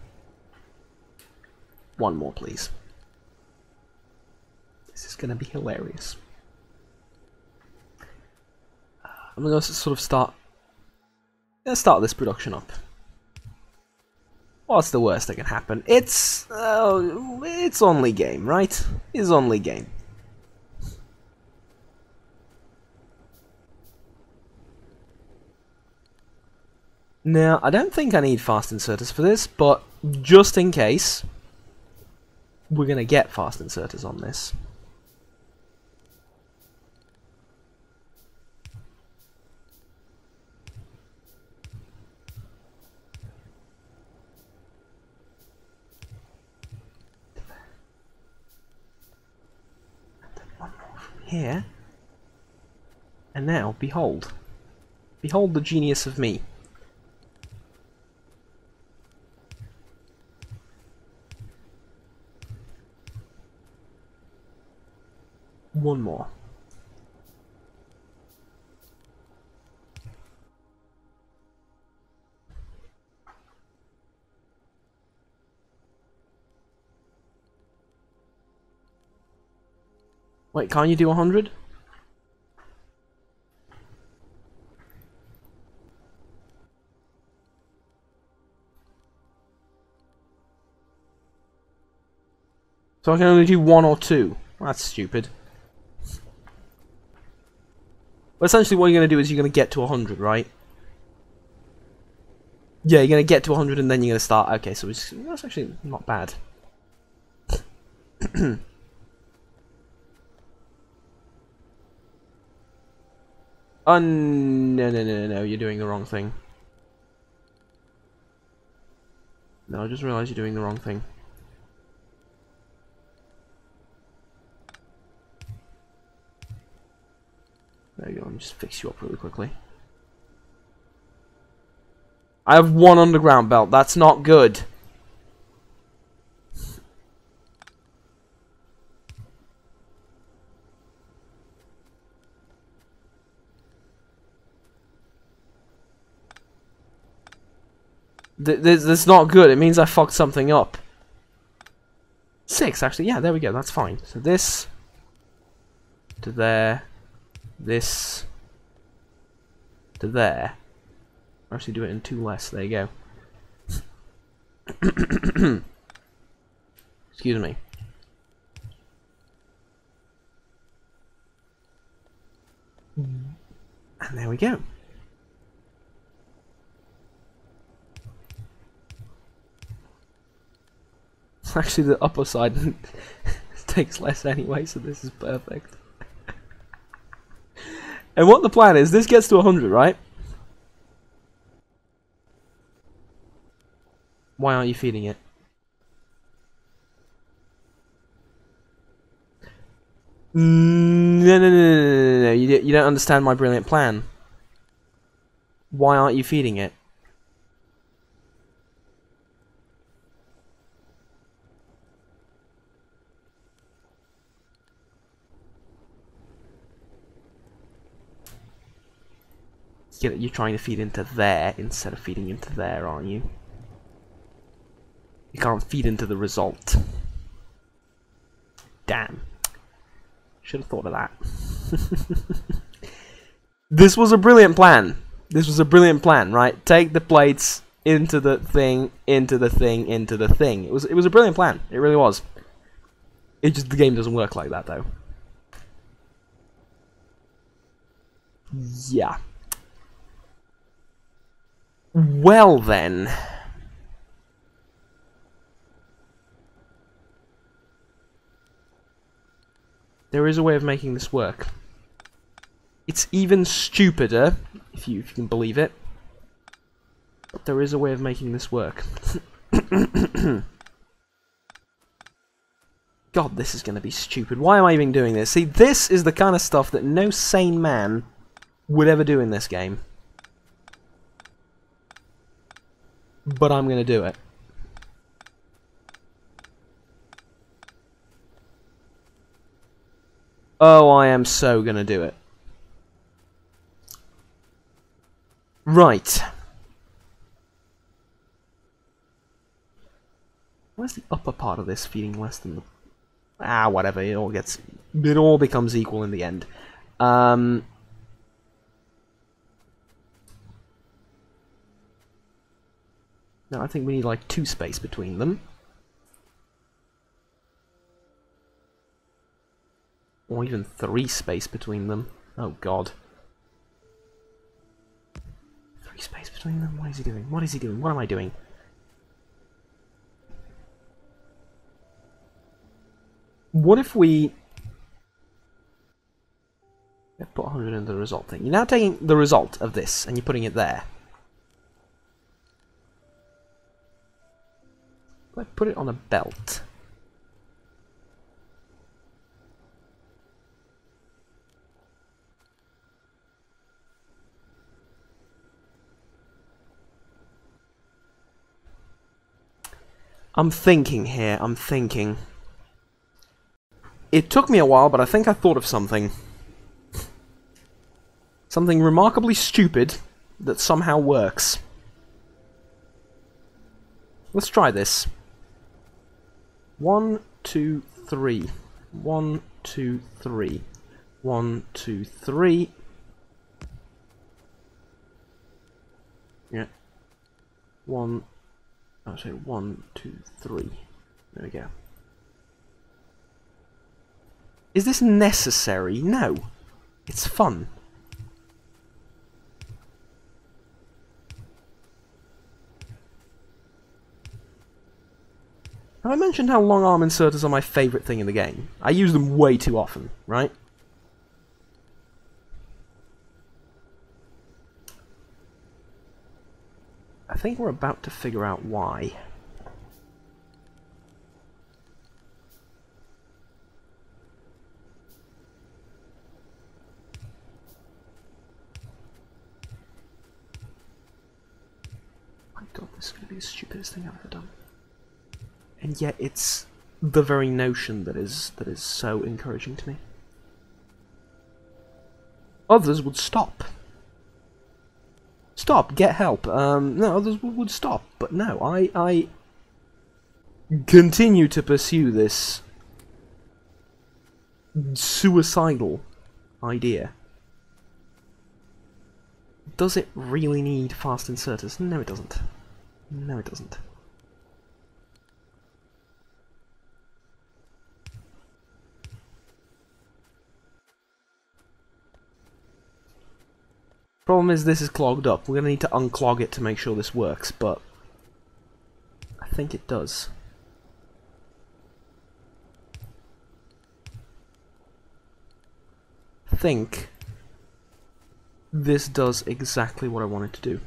One more, please. This is going to be hilarious. I'm going to sort of start this production up. What's the worst that can happen? It's only game, right? It's only game. Now, I don't think I need fast inserters for this, but just in case, we're going to get fast inserters on this. Here, and now, behold. Behold the genius of me. One more. Wait, can't you do 100? So I can only do 1 or 2. That's stupid. But essentially what you're going to do is you're going to get to 100, right? Yeah, you're going to get to 100 and then you're going to start... Okay, so that's actually not bad. Oh, no, you're doing the wrong thing. No, I just realized you're doing the wrong thing. There you go, let me just fix you up really quickly. I have 1 underground belt, that's not good. That's not good, it means I fucked something up. 6, actually, yeah, there we go, that's fine. So this, to there, this, to there. Actually do it in 2 less, there you go. Excuse me. And there we go. Actually, the upper side takes less anyway, so this is perfect. And what the plan is, this gets to 100, right? Why aren't you feeding it? No. You don't understand my brilliant plan. Why aren't you feeding it? You're trying to feed into there instead of feeding into there, aren't you? You can't feed into the result. Damn. Should have thought of that. This was a brilliant plan. This was a brilliant plan, right? Take the plates into the thing, into the thing, into the thing. It was a brilliant plan. It really was. It just, the game doesn't work like that, though. Yeah. Well then. There is a way of making this work. It's even stupider, if you can believe it. But there is a way of making this work. God, this is going to be stupid. Why am I even doing this? See, this is the kind of stuff that no sane man would ever do in this game. But I'm going to do it. Oh, I am so going to do it. Right. Where's the upper part of this feeding less than the... Ah, whatever, it all becomes equal in the end. No, I think we need like 2 space between them. Or even 3 space between them. Oh god. 3 space between them? What is he doing? What is he doing? What am I doing? What if we... put 100 in the result thing. You're now taking the result of this and you're putting it there. Let's put it on a belt. I'm thinking here, I'm thinking. It took me a while, but I think I thought of something. Something remarkably stupid that somehow works. Let's try this. 1, 2, 3. 1, 2, 3. 1, 2, 3. Yeah. 1. I'll say 1, 2, 3. There we go. Is this necessary? No. It's fun. Have I mentioned how long arm inserters are my favourite thing in the game? I use them way too often, right? I think we're about to figure out why. My god, this is going to be the stupidest thing I've ever done. And yet it's the very notion that is so encouraging to me. Others would stop. Stop, get help. No, others would stop. But no, I continue to pursue this suicidal idea. Does it really need fast inserters? No, it doesn't. No, it doesn't. Problem is, this is clogged up. We're going to need to unclog it to make sure this works, but I think it does. I think this does exactly what I want it to do.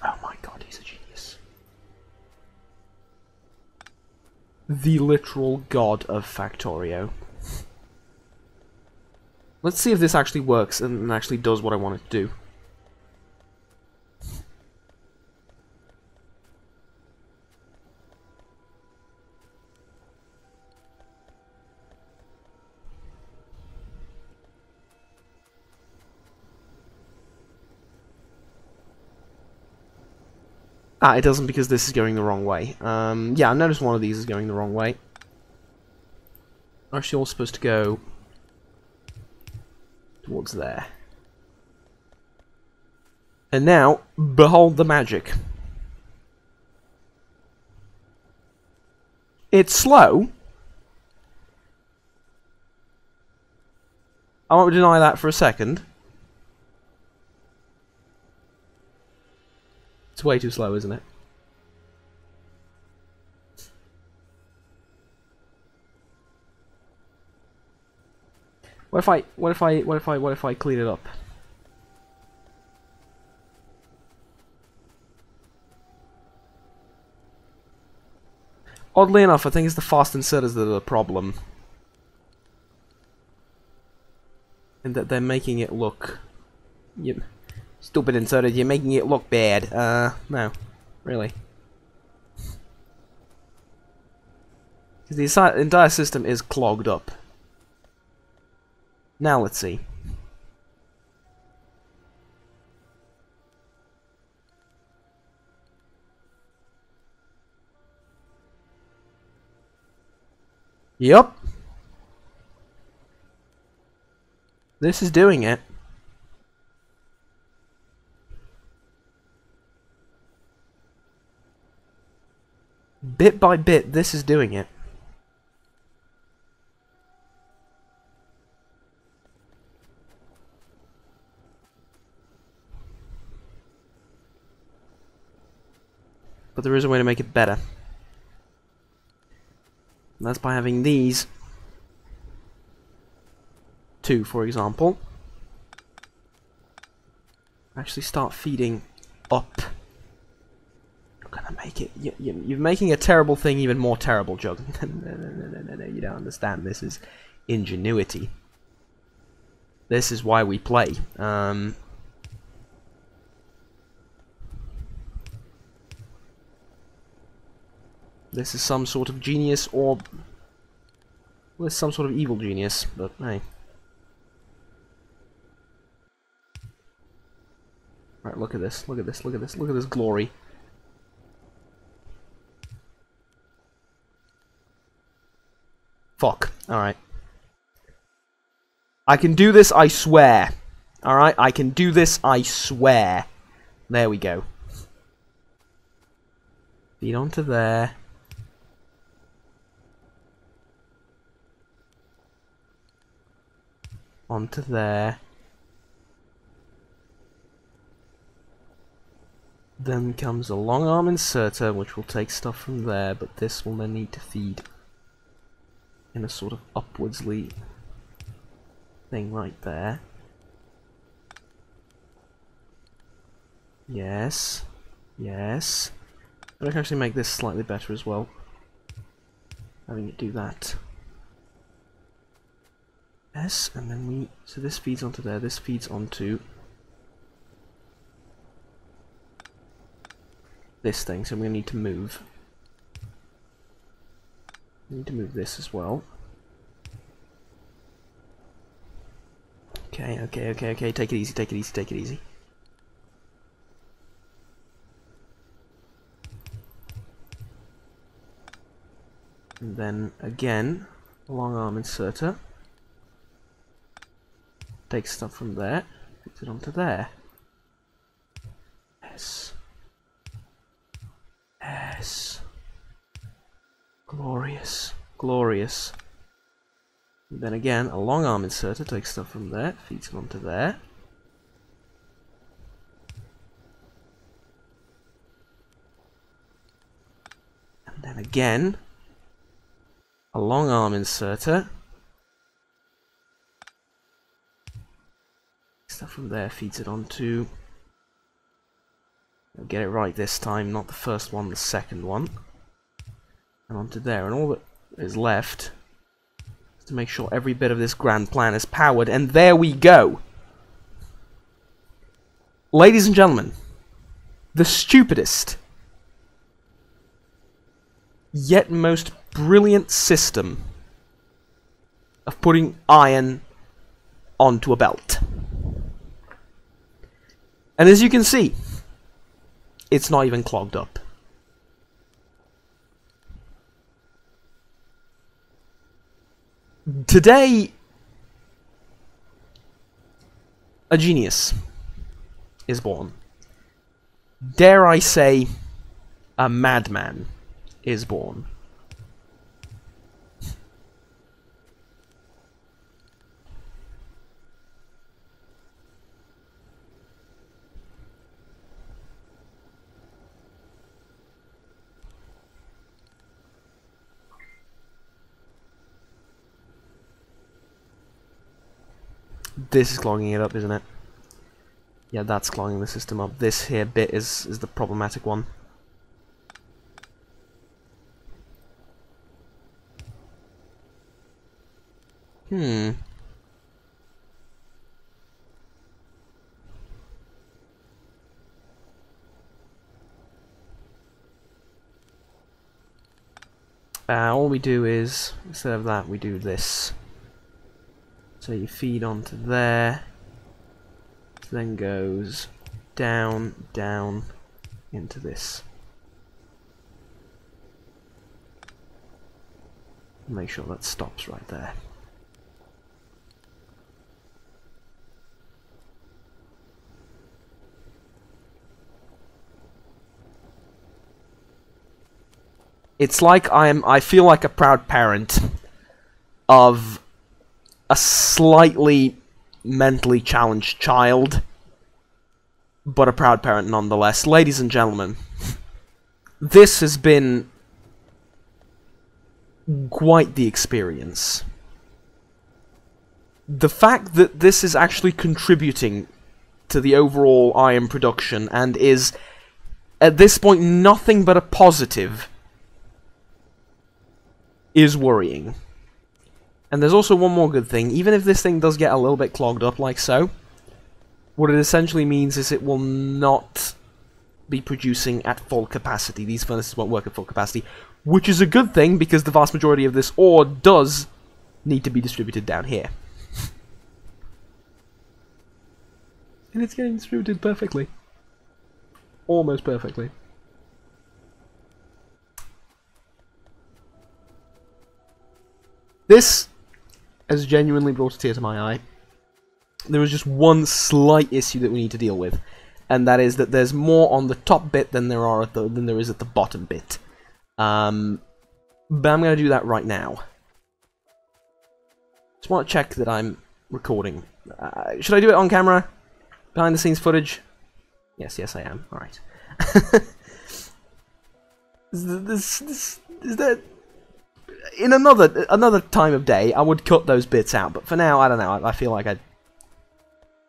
Oh my god, he's a genius. The literal god of Factorio. Let's see if this actually works and actually does what I want it to do. Ah, it doesn't because this is going the wrong way. Yeah, I noticed one of these is going the wrong way. Actually, all supposed to go towards there. And now, behold the magic. It's slow. I won't deny that for a second. It's way too slow, isn't it? What if I clean it up? Oddly enough, I think it's the fast inserters that are the problem. And that they're making it look... Yep. Stupid inserters, you're making it look bad. No. Really. Because the entire system is clogged up. Now let's see. Yup. This is doing it. Bit by bit, this is doing it. But there is a way to make it better. And that's by having these two, for example, actually start feeding up. You're gonna make it. You're making a terrible thing even more terrible, Jug. No, you don't understand. This is ingenuity. This is why we play. This is some sort of genius, or well, it's some sort of evil genius, but hey. Right, look at this, look at this, look at this, look at this glory. Fuck. Alright. I can do this, I swear. Alright, I can do this, I swear. There we go. Feed onto there. Onto there. Then comes a long arm inserter, which will take stuff from there, but this will then need to feed in a sort of upwardsly thing right there. Yes. Yes. I can actually make this slightly better as well. Having it do that. Yes, and then we... So this feeds onto there, this feeds onto this thing, so we need to move. We need to move this as well. Okay, okay, take it easy, take it easy, take it easy. And then, again, a long arm inserter. Take stuff from there, puts it onto there. Yes. Yes. Glorious. Glorious. And then again, a long arm inserter takes stuff from there, feeds it onto there. And then again, a long arm inserter. Stuff from there feeds it onto... I'll get it right this time, not the first one, the second one. And onto there, and all that is left is to make sure every bit of this grand plan is powered, and there we go! Ladies and gentlemen, the stupidest, yet most brilliant system of putting iron onto a belt. And as you can see, it's not even clogged up. Today, a genius is born. dare I say, a madman is born. This is clogging it up, isn't it? Yeah, that's clogging the system up. This here bit is the problematic one. All we do is, instead of that, we do this. So you feed onto there, then goes down, down, into this. Make sure that stops right there. It's like I feel like a proud parent of a slightly mentally challenged child, but a proud parent nonetheless. Ladies and gentlemen, this has been quite the experience. The fact that this is actually contributing to the overall iron production and is, at this point, nothing but a positive is worrying. And there's also one more good thing. Even if this thing does get a little bit clogged up like so, what it essentially means is it will not be producing at full capacity. These furnaces won't work at full capacity, which is a good thing because the vast majority of this ore does need to be distributed down here. And it's getting distributed perfectly. Almost perfectly. This has genuinely brought a tear to my eye. There is just one slight issue that we need to deal with, and that is that there's more on the top bit than there is at the bottom bit. But I'm going to do that right now. Just want to check that I'm recording. Should I do it on camera? Behind the scenes footage? Yes, I am. All right. Is there? In another time of day, I would cut those bits out, but for now, I don't know. I feel like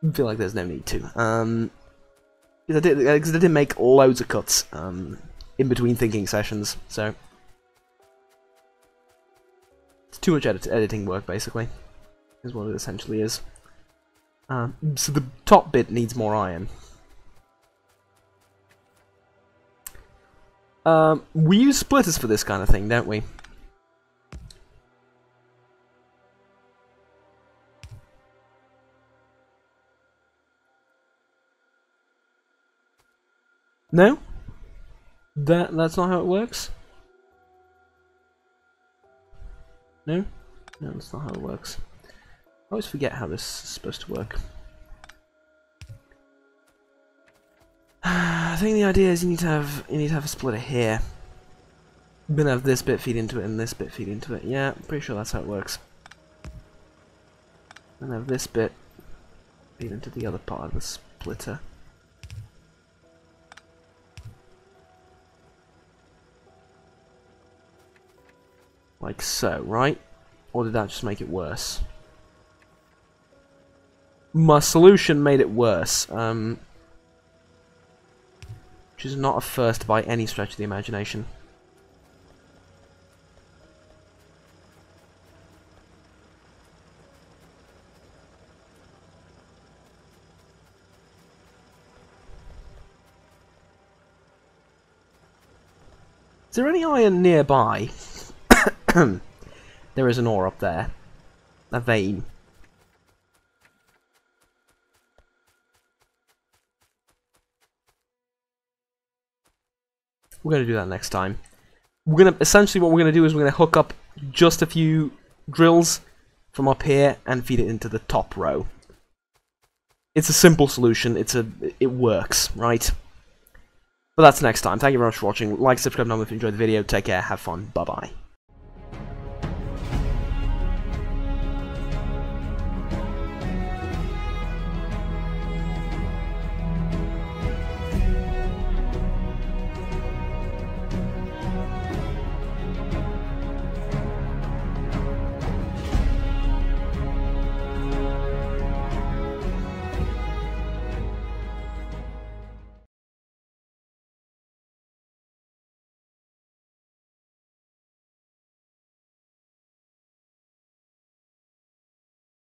there's no need to. Because I did make loads of cuts in between thinking sessions, so it's too much editing work, basically, is what it essentially is. So the top bit needs more iron. We use splitters for this kind of thing, don't we? No? That's not how it works? No? No, that's not how it works. I always forget how this is supposed to work. I think the idea is you need to have a splitter here. You're gonna have this bit feed into it and this bit feed into it. Yeah, I'm pretty sure that's how it works. And have this bit feed into the other part of the splitter. Like so, right? Or did that just make it worse? My solution made it worse, which is not a first by any stretch of the imagination. Is there any iron nearby? There is an ore up there. A vein. We're going to do that next time. We're going to, essentially what we're going to do is we're going to hook up just a few drills from up here and feed it into the top row. It's a simple solution. It works, right? But that's next time. Thank you very much for watching. Like, subscribe, if you enjoyed the video. Take care, have fun, bye-bye.